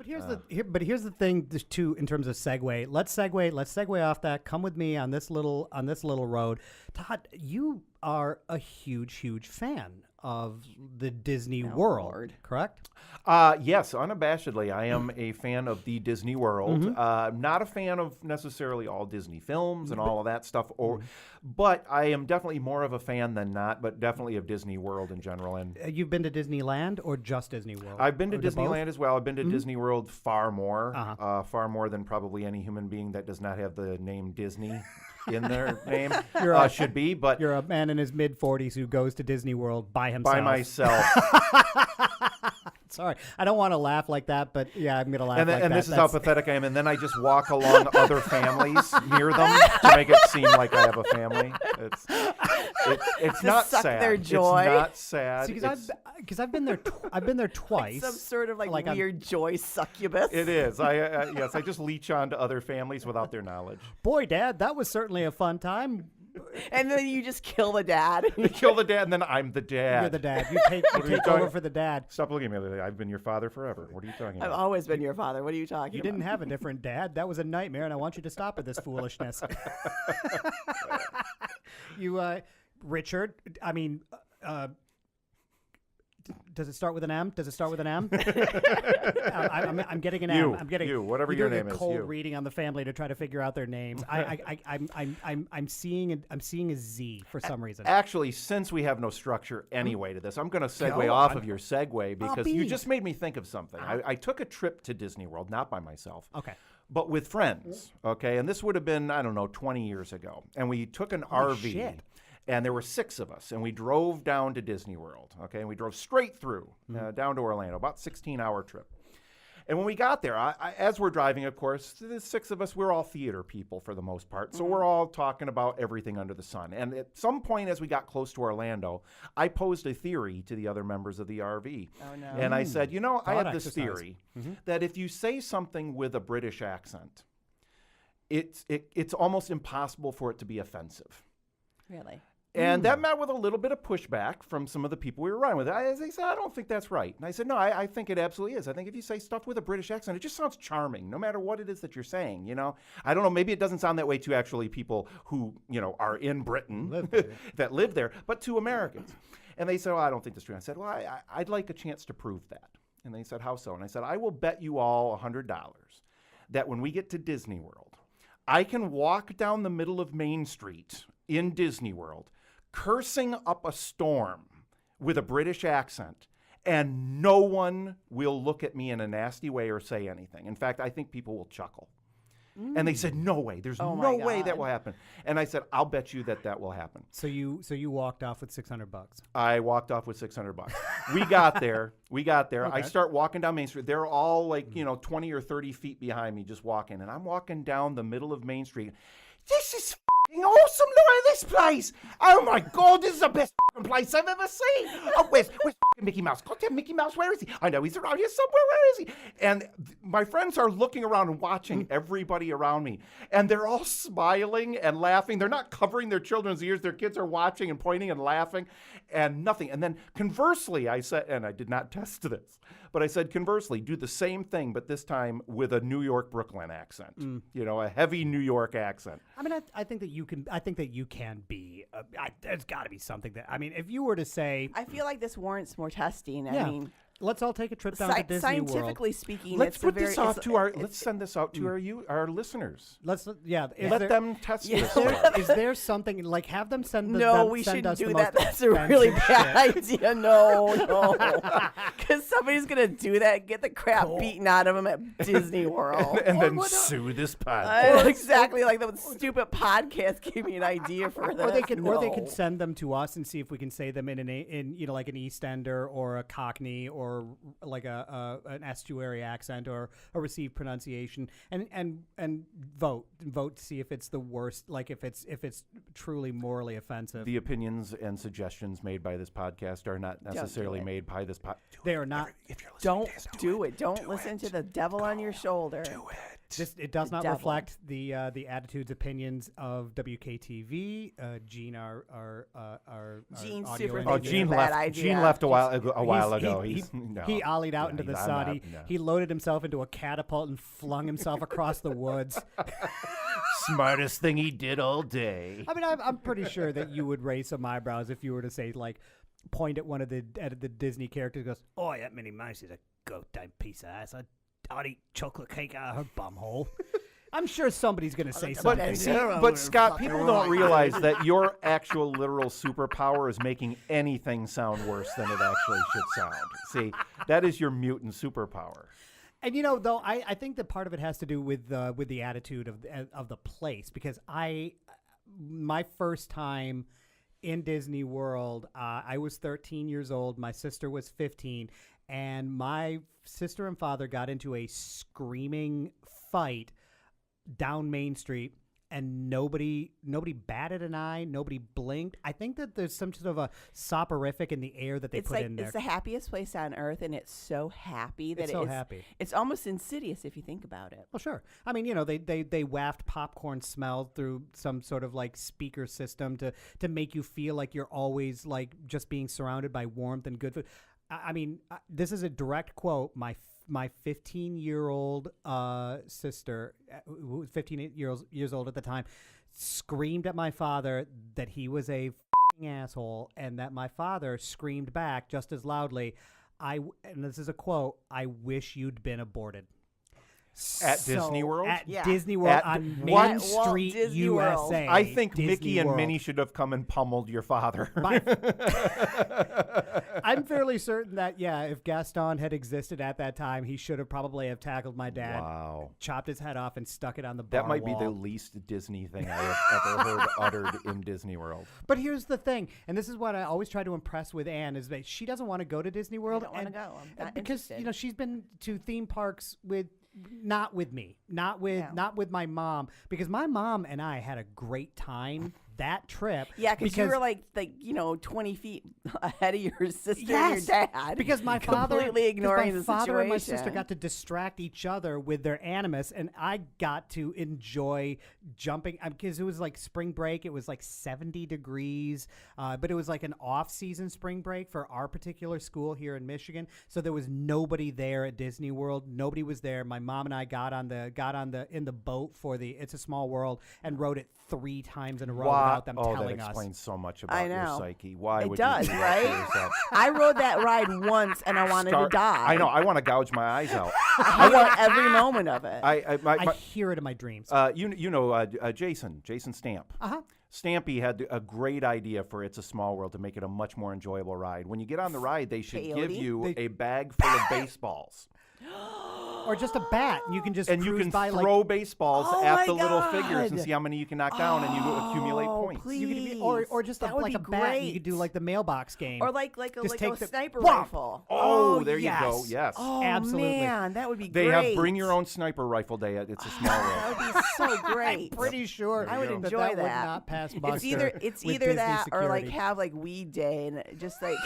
But here's the thing too in terms of segue. Let's segue off that. Come with me on this little road. Todd, you are a huge fan of the Disney World, Lord. correct? Yes, unabashedly, I am a fan of the Disney World. Not a fan of necessarily all Disney films and all of that stuff, but I am definitely more of a fan than not, but definitely of Disney World in general. And You've been to Disneyland or just Disney World? I've been to Or Disneyland both? as well. I've been to Disney World far more than probably any human being that does not have the name Disney in their name should be. But You're a man in his mid-40s who goes to Disney World by himself. by myself. Sorry, I don't want to laugh like that, but yeah, I'm going to laugh like that. And this is how pathetic I am. And then I just walk along other families near them to make it seem like I have a family. It's not suck sad. their joy. It's not sad. Because I've been there. I've been there twice. Some sort of Like weird joy succubus. It is. Yes, I just leech on to other families without their knowledge. Boy, Dad, that was certainly a fun time. And then you just kill the dad. You kill the dad, and then I'm the dad. You're the dad. You take over talking- for the dad. Stop looking at me. I've been your father forever. What are you talking I've about? always been your father. What are you talking You about? didn't have a different dad. That was a nightmare, and I want you to stop with this foolishness. Richard, I mean, does it start with an M? Does it start with an M? I'm getting an M. I'm getting whatever you're your doing name a is, cold you. reading on the family to try to figure out their names. I'm seeing a Z for some reason. Actually, since we have no structure anyway to this, I'm going to segue Go off on. of your segue because you just made me think of something. I took a trip to Disney World, not by myself. Okay. But with friends, okay? And this would have been, 20 years ago. And we took an RV. shit. And there were 6 of us, and we drove down to Disney World, okay? And we drove straight through down to Orlando, about 16-hour trip. And when we got there, as we're driving, of course, the 6 of us, we're all theater people for the most part. So we're all talking about everything under the sun. And at some point as we got close to Orlando, I posed a theory to the other members of the RV. Oh, no. And I said, I have this exercise. theory that if you say something with a British accent, it's almost impossible for it to be offensive. Really? And that met with a little bit of pushback from some of the people we were riding with. They said, I don't think that's right. And I said, no, I think it absolutely is. I think if you say stuff with a British accent, it just sounds charming, no matter what it is that you're saying, I don't know, maybe it doesn't sound that way to actually people who, are in Britain that live there, but to Americans. And they said, I don't think that's true. I said, well, I'd like a chance to prove that. And they said, how so? And I said, I will bet you all $100 that when we get to Disney World, I can walk down the middle of Main Street in Disney World cursing up a storm with a British accent, and no one will look at me in a nasty way or say anything. In fact, I think people will chuckle. And they said, no way. There's no way that will happen. And I said, I'll bet you that will happen. So you walked off with $600. I walked off with $600. We got there. Okay. I start walking down Main Street. They're all 20 or 30 feet behind me just walking. And I'm walking down the middle of Main Street. This is f***ing awesome. Look at this place. Oh, my God. This is the best f***ing place I've ever seen. Oh, where's f***ing Mickey Mouse? Goddamn Mickey Mouse. Where is he? I know he's around here somewhere. Where is he? And my friends are looking around and watching everybody around me. And they're all smiling and laughing. They're not covering their children's ears. Their kids are watching and pointing and laughing and nothing. And then conversely, I said, and I did not test this, but I said, conversely, do the same thing, but this time with a New York, Brooklyn accent, a heavy New York accent. I mean, I think that you can. I think that you can be. There's got to be something that. I mean, if you were to say, I feel like this warrants more testing. yeah, I mean, let's all take a trip down to Disney scientifically World. speaking, Let's it's put a very, this off it's- to our. it's- Let's send this out to our listeners. Let Let them test Yeah. this. Is there something like have them send? we send shouldn't us do the that. most That's a really offensive bad shit. idea. No. Because somebody's going to do that and get the crap beaten out of them at Disney World. And then sue this podcast. Exactly like the stupid podcast gave me an idea for this. Or they could No. send them to us and see if we can say them in like an East Ender or a Cockney or like an estuary accent or a received pronunciation and vote to see if it's the worst, like if it's truly morally offensive. The opinions and suggestions made by this podcast are not necessarily it. made by this podcast. They are not. If you're listening Don't to this, do it. Don't listen to the devil on your shoulder. Do it. It does not devil. reflect the attitudes, opinions of WKTV. Gene, our Gene's audio super engineer. Oh, thinks Gene it's a bad left. idea. Gene left a while He's- ago. He No. ollied out into Yeah, the I'm sun. not- no. He loaded himself into a catapult and flung himself across the woods. Smartest thing he did all day. I mean, I'm pretty sure that you would raise some eyebrows if you were to say, like, point at one of the Disney characters and goes, "Oh, that Minnie Mouse is a goddamn piece of ass. I'd eat chocolate cake out of her bumhole." I'm sure somebody's going to say something. But see, but Scott, people don't realize that your actual literal superpower is making anything sound worse than it actually should sound. See, that is your mutant superpower. And though I think that part of it has to do with the attitude of the place, because my first time in Disney World, I was 13 years old. My sister was 15, and my sister and father got into a screaming fight down Main Street, and nobody batted an eye, nobody blinked. I think that there's some sort of a soporific in the air that they It's put in there. It's the happiest place on earth, and it's so happy that It's so happy. It's almost insidious if you think about it. Well, sure. I mean, they waft popcorn smell through some sort of like speaker system to make you feel like you're always like just being surrounded by warmth and good food. I mean, this is a direct quote. My 15-year-old sister, who was 15 years old at the time, screamed at my father that he was a f***ing asshole, and that my father screamed back just as loudly, and this is a quote, "I wish you'd been aborted." At Disney World? At Yeah. Disney World At on Walt Main Street, Disney World. USA. I think Disney Mickey and World. Minnie should have come and pummeled your father. I'm fairly certain that, if Gaston had existed at that time, he should have probably have tackled my dad, Wow. chopped his head off, and stuck it on the bar That might be the wall. least Disney thing I have ever heard uttered in Disney World. But here's the thing, and this is what I always try to impress with Anne, is that she doesn't want to go to Disney World. don't wanna and- go. I'm not because interested. she's been to theme parks not with me, not with my mom, because my mom and I had a great time that trip. Yeah, because you were like 20 feet ahead of your sister Yes, and your dad. because my father, completely ignoring my the father and my sister situation. got to distract each other with their animus, and I got to enjoy jumping because it was like spring break. It was like 70 degrees, but it was like an off-season spring break for our particular school here in Michigan. So there was nobody there at Disney World. Nobody was there. My mom and I got in the boat for the It's a Small World and rode it 3 times in a row without them telling that us. explains so much about I your know. psyche. Why It would does, you do that to right? yourself? I rode that ride once, and I wanted to die. I know. I want to gouge my eyes out. I want every moment of it. I hear it in my dreams. Jason Stamp. Uh-huh. Stampy had a great idea for It's a Small World to make it a much more enjoyable ride. When you get on the ride, they should give Peyote? you a bag full of baseballs. Or just a bat. You can just And you cruise can by throw like baseballs Oh at my the little figures and God. see how many you can knock down, and you accumulate points. Please. you could or just That would like be a bat. You could do great. like the mailbox game. Or like Just a take the- sniper Whop! rifle. Oh, there yes. you go. Yes. Oh Absolutely. man, that would be They great. have Bring Your Own Sniper Rifle Day at It's a Small World. That would be so great. pretty sure I would that enjoy that would that. not pass muster. It's with either Disney that or like security. have like weed day and just like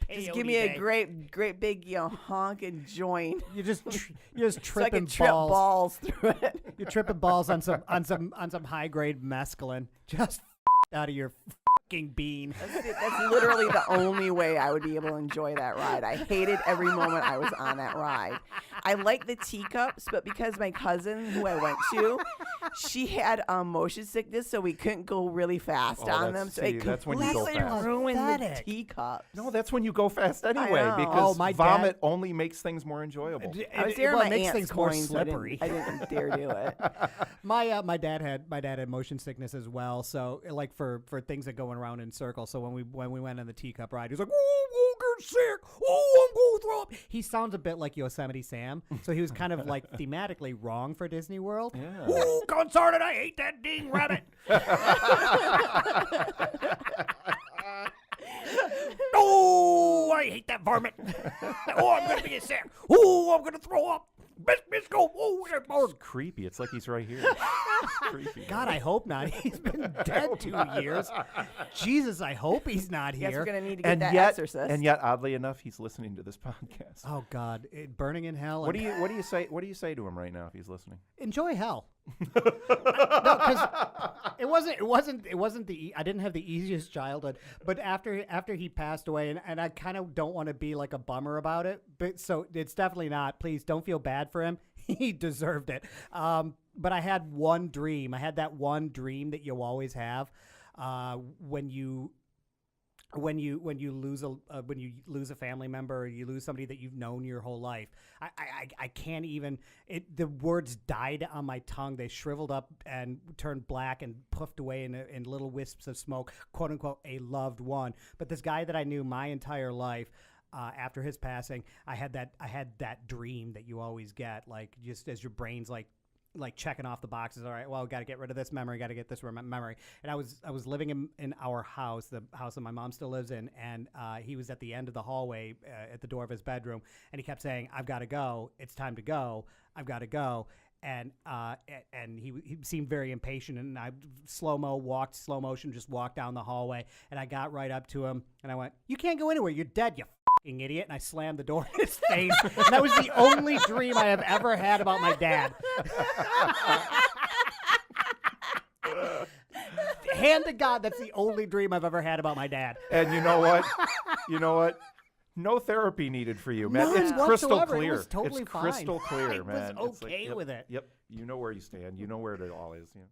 just give Peyote me day. a great big honking joint You're just so I tripping can trip balls through it. You're tripping balls on some high grade mescaline. Just out of your fucking bean. That's literally the only way I would be able to enjoy that ride. I hated every moment I was on that ride. I like the teacups, but because my cousin who I went to, she had motion sickness, so we couldn't go really fast Oh, on that's- them. So see, it that's when you go completely fast. ruined the Pathetic. teacups. No, that's when you go fast anyway, know. because Oh, my vomit dad- only makes things more enjoyable. I was there well, in it my makes aunt's things more coin, so slippery. I didn't dare do it. My dad had motion sickness as well. So like for things that going around in circles. So when we went on the teacup ride, he was like, "Oh, I'm gonna get sick. Oh, I'm gonna throw up." He sounds a bit like Yosemite Sam. So he was kind of like thematically wrong for Disney World. Yeah. Oh, concerted! I hate that dang rabbit. Oh, I hate that varmint. Oh, I'm gonna get sick. Oh, I'm gonna throw up. Let's go. It's creepy. It's like he's right here. It's creepy. God, I hope not. He's been dead 2 years. Jesus, I hope he's not Yes, here. we're gonna need to get that exorcist. And yet, oddly enough, he's listening to this podcast. Oh God, burning in hell. What do you say? What do you say to him right now if he's listening? Enjoy hell. No, because it wasn't I didn't have the easiest childhood, but after he passed away, and I kind of don't want to be like a bummer about it, but so it's definitely not. Please don't feel bad for him. He deserved it. But I had one dream. I had that one dream that you always have when you lose a family member, or you lose somebody that you've known your whole life. I can't even. The words died on my tongue. They shriveled up and turned black and puffed away in little wisps of smoke. "Quote unquote," a loved one. But this guy that I knew my entire life. After his passing, I had that dream that you always get, like just as your brain's like checking off the boxes. All right, well, got to get rid of this memory, got to get this memory. And I was living in our house, the house that my mom still lives in, and he was at the end of the hallway at the door of his bedroom, and he kept saying, "I've got to go. It's time to go. I've got to go." And he seemed very impatient, and I slow motion, just walked down the hallway, and I got right up to him, and I went, "You can't go anywhere. You're dead, you fucking idiot!" And I slammed the door in his face. And that was the only dream I have ever had about my dad. Hand to God, that's the only dream I've ever had about my dad. And you know what? No therapy needed for you, man. None It's crystal whatsoever. clear. It was totally it's fine. crystal clear, I man. was It's okay yep, with it. Yep. You know where you stand. You know where it all is. Yeah.